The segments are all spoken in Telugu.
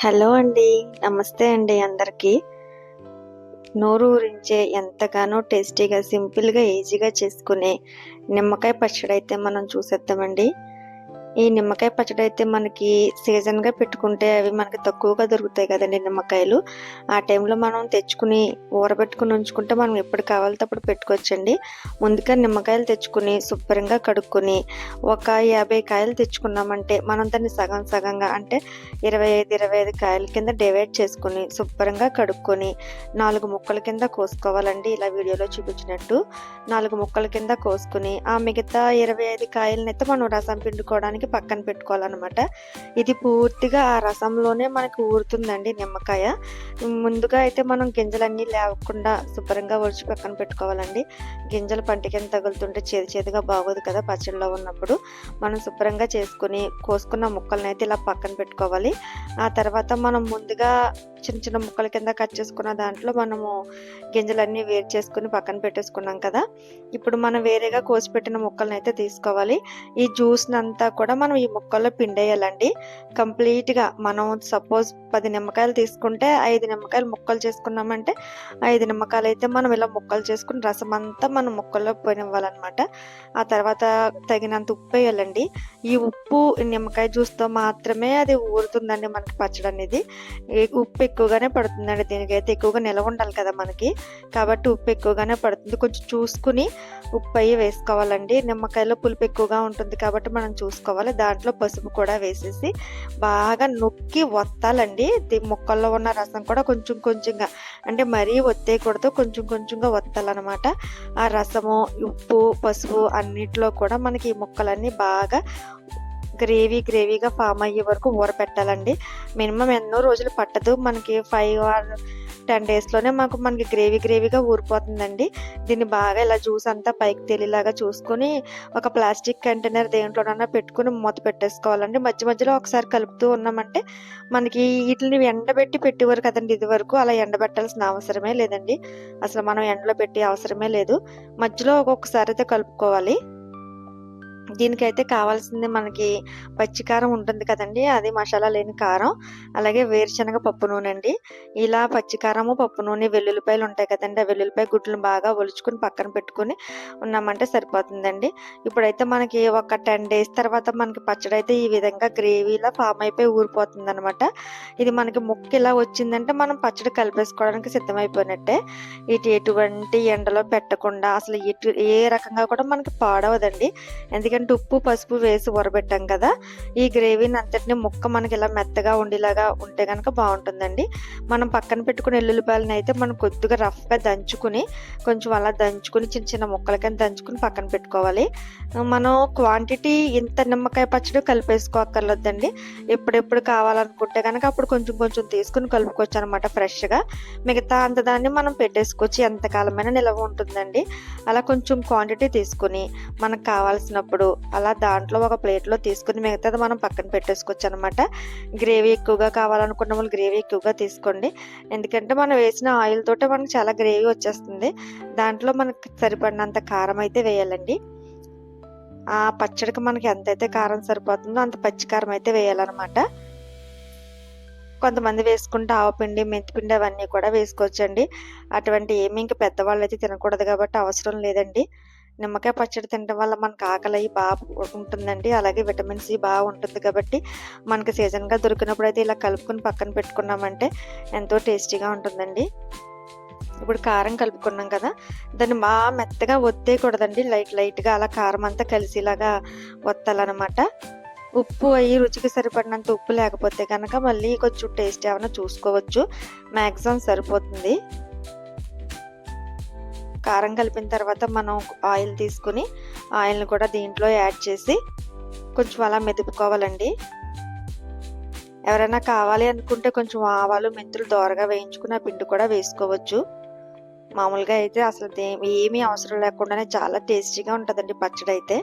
హలో అండి. నమస్తే అండి అందరికీ. నోరు ఊరించే ఎంతగానో టేస్టీగా, సింపుల్‌గా, ఈజీగా చేసుకునే నిమ్మకాయ పచ్చడైతే మనం చూసేద్దామండి. ఈ నిమ్మకాయ పచ్చడైతే మనకి సీజన్‌గా పెట్టుకుంటే అవి మనకి తక్కువగా దొరుకుతాయి కదండీ నిమ్మకాయలు. ఆ టైంలో మనం తెచ్చుకుని ఊరబెట్టుకొని ఉంచుకుంటే మనం ఎప్పుడు కావాలితే అప్పుడు పెట్టుకోవచ్చండి. ముందుగా నిమ్మకాయలు తెచ్చుకొని శుభ్రంగా కడుక్కొని ఒక 50 కాయలు తెచ్చుకున్నామంటే మనం దాన్ని సగం సగంగా అంటే 25, 25 కాయల కింద డివైడ్ చేసుకొని శుభ్రంగా కడుక్కొని 4 ముక్కల కింద కోసుకోవాలండి. ఇలా వీడియోలో చూపించినట్టు 4 ముక్కల కింద కోసుకొని ఆ మిగతా 25 కాయలనైతే మనం రసం పిండుకోవడానికి పక్కన పెట్టుకోవాలన్నమాట. ఇది పూర్తిగా ఆ రసంలోనే మనకు ఊరుతుందండి నిమ్మకాయ. ముందుగా అయితే మనం గింజలన్నీ లేవకుండా శుభ్రంగా ఒలిచి పక్కన పెట్టుకోవాలండి. గింజలు పంటి కింద తగులుతుంటే చేదు చేదుగా బాగోదు కదా పచ్చడిలో ఉన్నప్పుడు. మనం శుభ్రంగా చేసుకొని కోసుకున్న ముక్కలనైతే ఇలా పక్కన పెట్టుకోవాలి. ఆ తర్వాత మనం ముందుగా చిన్న చిన్న ముక్కల కింద కట్ చేసుకున్న దాంట్లో మనము గింజలన్నీ వేరు చేసుకుని పక్కన పెట్టేసుకున్నాం కదా. ఇప్పుడు మనం వేరేగా కోసి పెట్టిన ముక్కలనైతే తీసుకోవాలి. ఈ జ్యూస్‌నంతా కూడా మనం ఈ ముక్కల్లో పిండేయాలండి. కంప్లీట్‌గా మనం సపోజ్ 10 నిమ్మకాయలు తీసుకుంటే 5 నిమ్మకాయలు ముక్కలు చేసుకున్నామంటే 5 నిమ్మకాయలైతే మనం ఇలా ముక్కలు చేసుకుని రసమంతా మనం ముక్కల్లో పోనివ్వాలన్నమాట. ఆ తర్వాత తగినంత ఉప్పేయాలండి. ఈ ఉప్పు నిమ్మకాయ జ్యూస్‌తో మాత్రమే అది ఊరుతుందండి మనకి పచ్చడనేది. ఉప్పు ఎక్కువగానే పడుతుందండి దీనికైతే. ఎక్కువగా నిలవ ఉండాలి కదా మనకి. కాబట్టి ఉప్పు ఎక్కువగానే పడుతుంది. కొంచెం చూసుకుని ఉప్పు అయ్యి వేసుకోవాలండి. నిమ్మకాయలో పులుపు ఎక్కువగా ఉంటుంది కాబట్టి మనం చూసుకోవాలి. దాంట్లో పసుపు కూడా వేసేసి బాగా నొక్కి వత్తాలండి. ముక్కల్లో ఉన్న రసం కూడా కొంచెం కొంచెంగా అంటే మరీ ఒత్తేయకూడదు. కొంచెం కొంచెంగా వత్తాలన్నమాట. ఆ రసము, ఉప్పు, పసుపు అన్నిట్లో కూడా మనకి ఈ ముక్కలన్నీ బాగా గ్రేవీగా ఫామ్ అయ్యే వరకు ఊరపెట్టాలండి. మినిమం ఎన్నో రోజులు పట్టదు. మనకి 5 ఆర్ 10 డేస్‌లోనే మనకి గ్రేవీగా ఊరిపోతుందండి. దీన్ని బాగా ఇలా జ్యూస్ అంతా పైకి తేలేలాగా చూసుకొని ఒక ప్లాస్టిక్ కంటైనర్ దేంట్లోనన్నా పెట్టుకొని మూత పెట్టేసుకోవాలండి. మధ్య మధ్యలో ఒకసారి కలుపుతూ ఉన్నామంటే మనకి ఈటిల్ని ఎండబెట్టి పెట్టేవారు కదండీ ఇదివరకు. అలా ఎండబెట్టాల్సిన అవసరమే లేదండి. అసలు మనం ఎండలో పెట్టే అవసరమే లేదు. మధ్యలో ఒక్కొక్కసారి అయితే కలుపుకోవాలి. దీనికైతే కావాల్సింది మనకి పచ్చికారం ఉంటుంది కదండీ! అది మసాలా లేని కారం. అలాగే వేరుశనగ పప్పు నూనండి. ఇలా పచ్చికారము, పప్పు నూనె, వెల్లుల్లిపాయలు ఉంటాయి కదండీ! ఆ వెల్లుల్లిపాయ గుడ్లను బాగా ఒలుచుకొని పక్కన పెట్టుకొని ఉన్నామంటే సరిపోతుందండి. ఇప్పుడైతే మనకి ఒక 10 డేస్ తర్వాత మనకి పచ్చడైతే ఈ విధంగా గ్రేవీలా ఫామ్ అయిపోయి ఊరిపోతుందనమాట. ఇది మనకి ముక్క ఇలా వచ్చిందంటే మనం పచ్చడి కలిపేసుకోవడానికి సిద్ధమైపోయినట్టే. ఎటువంటి ఎండలో పెట్టకుండా అసలు ఏ రకంగా కూడా మనకి పాడవదండి. ఎందుకంటే ఉప్పు, పసుపు వేసి ఊరబెట్టాం కదా! ఈ గ్రేవీని అంతటిని ముక్క మనకి ఇలా మెత్తగా ఉండేలాగా ఉంటే గనక బావుంటుందండి. మనం పక్కన పెట్టుకున్న ఎల్లుల్లిపాయలనైతే మనం కొద్దిగా రఫ్‌గా దంచుకుని, కొంచెం అలా దంచుకుని చిన్న చిన్న ముక్కల కింద దంచుకుని పక్కన పెట్టుకోవాలి. మనం క్వాంటిటీ ఇంత నిమ్మకాయ పచ్చడి కలిపేసుకోక్కర్లేదండి. ఎప్పుడెప్పుడు కావాలనుకుంటే గనక అప్పుడు కొంచెం కొంచెం తీసుకొని కలుపుకోవచ్చనమాట ఫ్రెష్‌గా. మిగతా అంత దాన్ని మనం పెట్టేసుకోవచ్చు. ఎంతకాలమైనా నిలవ ఉంటుందండి. అలా కొంచెం క్వాంటిటీ తీసుకొని మనకు కావాల్సినప్పుడు అలా దాంట్లో ఒక ప్లేట్‌లో తీసుకొని మిగతాది మనం పక్కన పెట్టేసుకోవచ్చనమాట. గ్రేవీ ఎక్కువగా కావాలనుకున్న వాళ్ళు గ్రేవీ ఎక్కువగా తీసుకోండి. ఎందుకంటే మనం వేసిన ఆయిల్ తోటే మనకు చాలా గ్రేవీ వచ్చేస్తుంది. దాంట్లో మనకు సరిపడినంత కారం అయితే వేయాలండి. ఆ పచ్చడికి మనకి ఎంతైతే కారం సరిపోతుందో అంత పచ్చి కారం అయితే వేయాలనమాట. కొంతమంది వేసుకుంటే ఆవపిండి, మెంతిపిండి అవన్నీ కూడా వేసుకోవచ్చండి. అటువంటి ఏమి ఇంక పెద్దవాళ్ళైతే తినకూడదు కాబట్టి అవసరం లేదండి. నిమ్మకాయ పచ్చడి తినడం వల్ల మనకు ఆకలి ఉంటుందండి. అలాగే విటమిన్ సి ఉంటుంది కాబట్టి మనకి సీజన్‌గా దొరికినప్పుడైతే ఇలా కలుపుకొని పక్కన పెట్టుకున్నామంటే ఎంతో టేస్టీగా ఉంటుందండి. ఇప్పుడు కారం కలుపుకున్నాం కదా! దాన్ని మెత్తగా ఒత్తేయకూడదండి. లైట్‌గా అలా కారం అంతా కలిసేలాగా ఒత్తాలనమాట. ఉప్పు అయ్యి రుచికి సరిపడినంత ఉప్పు లేకపోతే గనక మళ్ళీ కొంచెం టేస్ట్ ఏమైనా చూసుకోవచ్చు. మాక్సిమం సరిపోతుంది. కారం కలిపిన తర్వాత మనం ఆయిల్ తీసుకొని ఆయిల్‌ని కూడా దీంట్లో యాడ్ చేసి కొంచెం అలా మెదుపుకోవాలండి. ఎవరైనా కావాలి అనుకుంటే కొంచెం ఆవాలు, మెంతులు దోరగా వేయించుకుని ఆ పిండి కూడా వేసుకోవచ్చు. మామూలుగా అయితే అసలు ఏమీ అవసరం లేకుండానే చాలా టేస్టీగా ఉంటదండి పచ్చడైతే.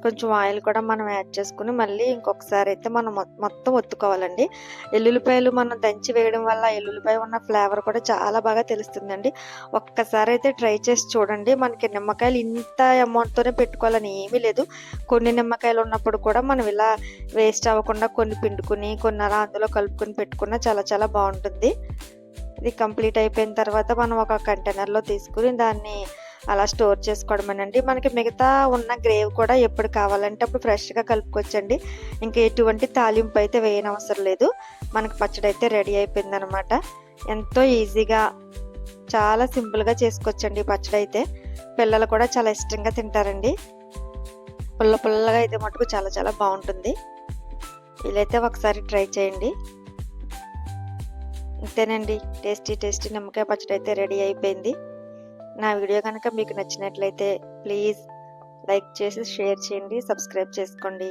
కొంచెం ఆయిల్ కూడా మనం యాడ్ చేసుకుని మళ్ళీ ఇంకొకసారి అయితే మనం మొత్తం ఒత్తుకోవాలండి. ఎల్లుల్లిపాయలు మనం దంచి వేయడం వల్ల ఎల్లుల్లిపాయ ఉన్న ఫ్లేవర్ కూడా చాలా బాగా తెలుస్తుందండి. ఒక్కసారి అయితే ట్రై చేసి చూడండి. మనకి నిమ్మకాయలు ఇంత అమౌంట్తోనే పెట్టుకోవాలని ఏమీ లేదు. కొన్ని నిమ్మకాయలు ఉన్నప్పుడు కూడా మనం ఇలా వేస్ట్ అవ్వకుండా కొన్ని పిండుకుని కొన్ని అలా అందులో కలుపుకొని పెట్టుకున్నా చాలా చాలా బాగుంటుంది. ఇది కంప్లీట్ అయిపోయిన తర్వాత మనం ఒక కంటైనర్లో తీసుకుని దాన్ని అలా స్టోర్ చేసుకోవడమేనండి. మనకి మిగతా ఉన్న గ్రేవ్ కూడా ఎప్పుడు కావాలంటే అప్పుడు ఫ్రెష్గా కలుపుకోవచ్చండి. ఇంకా ఎటువంటి తాలింపు అయితే వేయనవసరం లేదు. మనకి పచ్చడి అయితే రెడీ అయిపోయిందనమాట. ఎంతో ఈజీగా చాలా సింపుల్గా చేసుకోవచ్చండి పచ్చడి అయితే. పిల్లలు కూడా చాలా ఇష్టంగా తింటారండి. పుల్ల పుల్లగా అయితే మటుకు చాలా చాలా బాగుంటుంది. వీలైతే ఒకసారి ట్రై చేయండి. అంతేనండి, టేస్టీ టేస్టీ నిమ్మకాయ పచ్చడి అయితే రెడీ అయిపోయింది. నా వీడియో కనుక మీకు నచ్చినట్లయితే ప్లీజ్ లైక్ చేసి షేర్ చేయండి, సబ్స్క్రైబ్ చేసుకోండి.